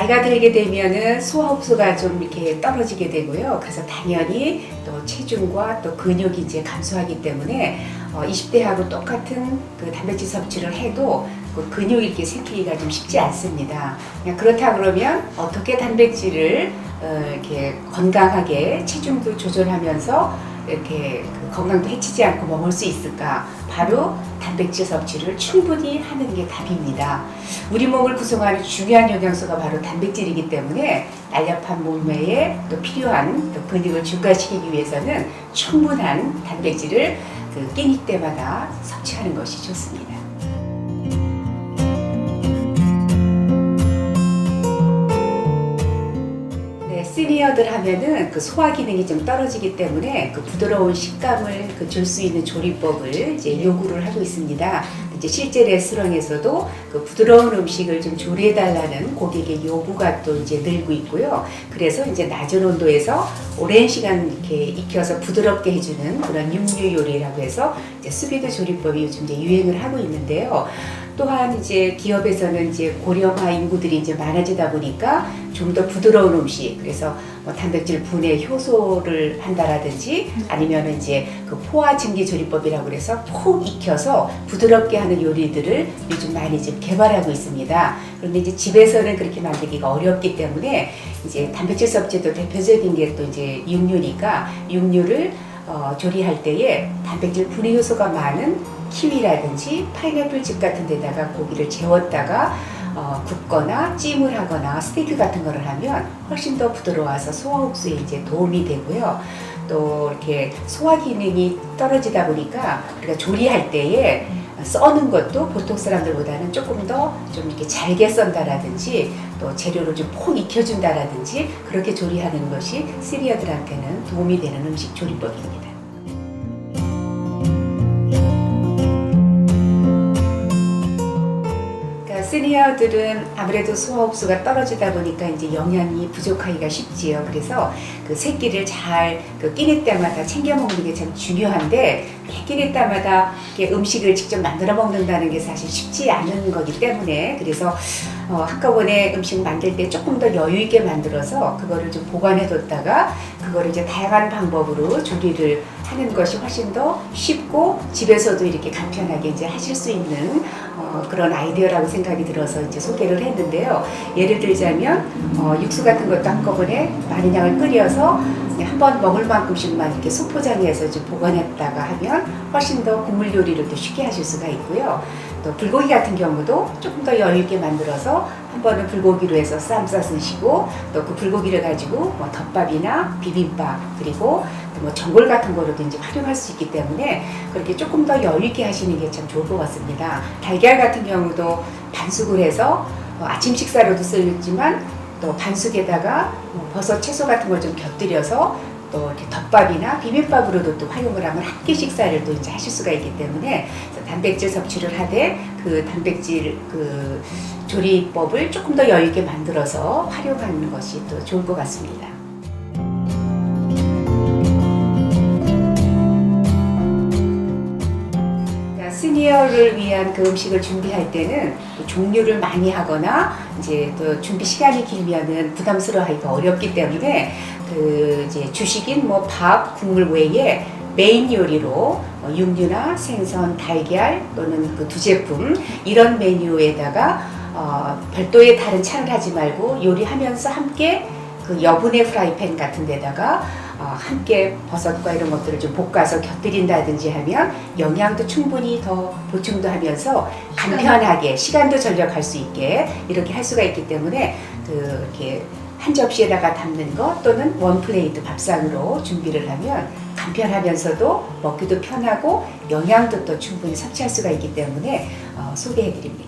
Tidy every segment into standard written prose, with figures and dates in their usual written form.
나이가 들게 되면은 소화 흡수가 좀 이렇게 떨어지게 되고요. 그래서 당연히 또 체중과 또 근육이 이제 감소하기 때문에 20대하고 똑같은 그 단백질 섭취를 해도 그 근육이 이렇게 생기기가 좀 쉽지 않습니다. 그냥 그렇다 그러면 어떻게 단백질을 이렇게 건강하게 체중도 조절하면서 이렇게 그 건강도 해치지 않고 먹을 수 있을까? 바로 단백질 섭취를 충분히 하는 게 답입니다. 우리 몸을 구성하는 중요한 영양소가 바로 단백질이기 때문에 날렵한 몸매에 또 필요한 또 근육을 증가시키기 위해서는 충분한 단백질을 그 끼니 때마다 섭취하는 것이 좋습니다. 시니어들 하면은 그 소화 기능이 좀 떨어지기 때문에 그 부드러운 식감을 줄 수 있는 조리법을 이제 요구를 하고 있습니다. 이제 실제 레스토랑에서도 그 부드러운 음식을 좀 조리해 달라는 고객의 요구가 또 이제 늘고 있고요. 그래서 이제 낮은 온도에서 오랜 시간 이렇게 익혀서 부드럽게 해주는 그런 육류 요리라고 해서 이제 수비드 조리법이 요즘 이제 유행을 하고 있는데요. 또한 이제 기업에서는 이제 고령화 인구들이 이제 많아지다 보니까 좀 더 부드러운 음식, 그래서 뭐 단백질 분해 효소를 한다라든지 아니면 이제 그 포화 증기 조리법이라고 그래서 푹 익혀서 부드럽게 하는 요리들을 요즘 많이 지금 개발하고 있습니다. 그런데 이제 집에서는 그렇게 만들기가 어렵기 때문에 이제 단백질 섭취도 대표적인 게 또 이제 육류니까 육류를 조리할 때에 단백질 분해 효소가 많은 키위라든지 파인애플즙 같은 데다가 고기를 재웠다가 굽거나 찜을 하거나 스테이크 같은 거를 하면 훨씬 더 부드러워서 소화 흡수에 이제 도움이 되고요. 또 이렇게 소화 기능이 떨어지다 보니까 우리가 조리할 때에 써는 것도 보통 사람들보다는 조금 더 좀 이렇게 잘게 썬다라든지 또 재료를 좀 푹 익혀준다라든지 그렇게 조리하는 것이 시니어들한테는 도움이 되는 음식 조리법입니다. 시니어들은 아무래도 소화 흡수가 떨어지다 보니까 이제 영양이 부족하기가 쉽지요. 그래서 그 세 끼를 잘 그 끼니 때마다 챙겨 먹는 게 참 중요한데 끼니 때마다 음식을 직접 만들어 먹는다는 게 사실 쉽지 않은 거기 때문에 그래서 한꺼번에 음식 만들 때 조금 더 여유 있게 만들어서 그거를 좀 보관해 뒀다가 그거를 이제 다양한 방법으로 조리를 하는 것이 훨씬 더 쉽고 집에서도 이렇게 간편하게 이제 하실 수 있는 그런 아이디어라고 생각이 들어서 이제 소개를 했는데요. 예를 들자면 육수 같은 것도 한꺼번에 많은 양을 끓여서 한 번 먹을 만큼씩만 이렇게 소포장해서 좀 보관했다가 하면 훨씬 더 국물 요리를 또 쉽게 하실 수가 있고요. 또 불고기 같은 경우도 조금 더 여유 있게 만들어서 한 번은 불고기로 해서 쌈 싸서 드시고 또 그 불고기를 가지고 뭐 덮밥이나 비빔밥 그리고 뭐 전골 같은 거로도 이제 활용할 수 있기 때문에 그렇게 조금 더 여유 있게 하시는 게 참 좋을 것 같습니다. 달걀 같은 경우도 반숙을 해서 아침 식사로도 쓰지만 또 반숙에다가 버섯 채소 같은 걸 좀 곁들여서 또 이렇게 덮밥이나 비빔밥으로도 또 활용을 하면 한 끼 식사를 또 이제 하실 수가 있기 때문에 단백질 섭취를 하되 그 단백질 그 조리법을 조금 더 여유 있게 만들어서 활용하는 것이 또 좋을 것 같습니다. 시니어를 위한 그 음식을 준비할 때는 종류를 많이 하거나 이제 또 준비 시간이 길면은 부담스러워하기가 어렵기 때문에 그 이제 주식인 뭐 밥, 국물 외에 메인 요리로 육류나 생선, 달걀 또는 그 두 제품 이런 메뉴에다가 별도의 다른 차를 하지 말고 요리하면서 함께 그 여분의 프라이팬 같은 데다가 함께 버섯과 이런 것들을 좀 볶아서 곁들인다든지 하면 영양도 충분히 더 보충도 하면서 간편하게 시간도 절약할 수 있게 이렇게 할 수가 있기 때문에 이렇게 한 접시에다가 담는 것 또는 원 플레이트 밥상으로 준비를 하면 간편하면서도 먹기도 편하고 영양도 또 충분히 섭취할 수가 있기 때문에 소개해 드립니다.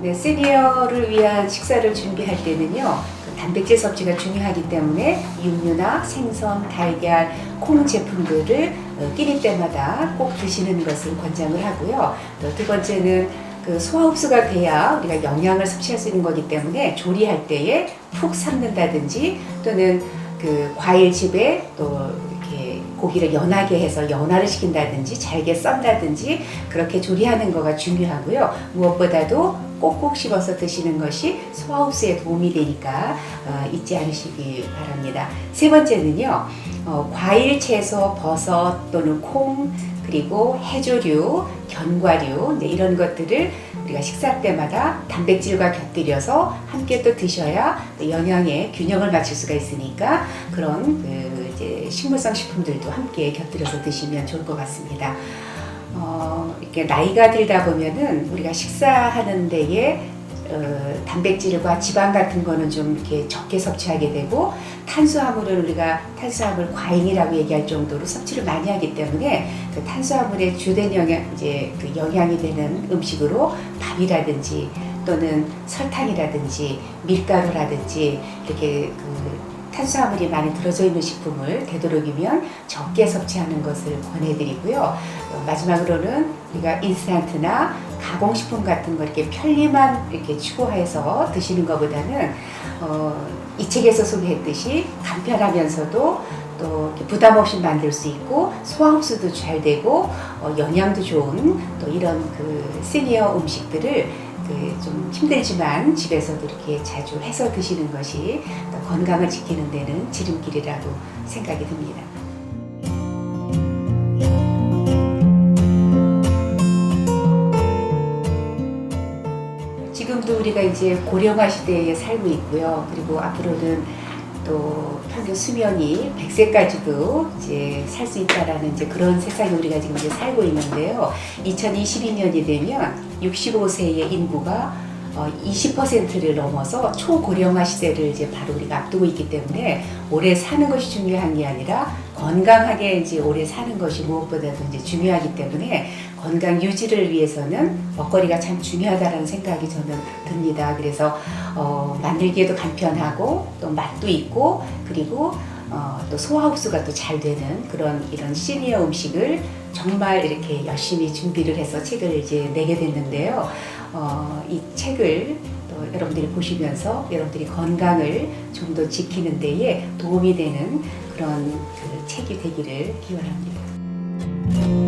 네, 시니어를 위한 식사를 준비할 때는요, 단백질 섭취가 중요하기 때문에 육류나 생선, 달걀, 콩 제품들을 끼니 때마다 꼭 드시는 것을 권장을 하고요. 또 두 번째는 그 소화 흡수가 돼야 우리가 영양을 섭취할 수 있는 거기 때문에 조리할 때에 푹 삶는다든지 또는 그 과일즙에 또 이렇게 고기를 연하게 해서 연화를 시킨다든지 잘게 썬다든지 그렇게 조리하는 거가 중요하고요. 무엇보다도 꼭꼭 씹어서 드시는 것이 소화흡수에 도움이 되니까 잊지 않으시기 바랍니다. 세 번째는요. 과일, 채소, 버섯 또는 콩 그리고 해조류, 견과류 이런 것들을 우리가 식사 때마다 단백질과 곁들여서 함께 또 드셔야 또 영양의 균형을 맞출 수가 있으니까 그런 이제 식물성 식품들도 함께 곁들여서 드시면 좋을 것 같습니다. 이렇게 나이가 들다 보면은 우리가 식사하는 데에 단백질과 지방 같은 거는 좀 이렇게 적게 섭취하게 되고 탄수화물은 우리가 탄수화물 과잉이라고 얘기할 정도로 섭취를 많이 하기 때문에 그 탄수화물의 주된 영양이 되는 음식으로 밥이라든지 또는 설탕이라든지 밀가루라든지 이렇게 탄수화물이 많이 들어져 있는 식품을 되도록이면 적게 섭취하는 것을 권해드리고요. 마지막으로는 우리가 인스턴트나 가공식품 같은 거 이렇게 편리만 이렇게 추구해서 드시는 것보다는 이 책에서 소개했듯이 간편하면서도 또 부담 없이 만들 수 있고 소화흡수도 잘 되고 영양도 좋은 또 이런 시니어 음식들을 좀 힘들지만 집에서도 이렇게 자주 해서 드시는 것이 또 건강을 지키는 데는 지름길이라고 생각이 듭니다. 지금도 우리가 이제 고령화 시대에 살고 있고요. 그리고 앞으로는 또 평균 수명이 100세까지도 이제 살 수 있다라는 이제 그런 세상에 우리가 지금 이제 살고 있는데요. 2022년이 되면 65세의 인구가 20%를 넘어서 초고령화 시대를 이제 바로 우리가 앞두고 있기 때문에 오래 사는 것이 중요한 게 아니라 건강하게 이제 오래 사는 것이 무엇보다도 이제 중요하기 때문에 건강 유지를 위해서는 먹거리가 참 중요하다라는 생각이 저는 듭니다. 그래서 만들기에도 간편하고 또 맛도 있고 그리고 또 소화흡수가 또 잘 되는 이런 시니어 음식을 정말 이렇게 열심히 준비를 해서 책을 이제 내게 됐는데요. 이 책을 또 여러분들이 보시면서 여러분들이 건강을 좀 더 지키는 데에 도움이 되는 그런 책이 되기를 기원합니다.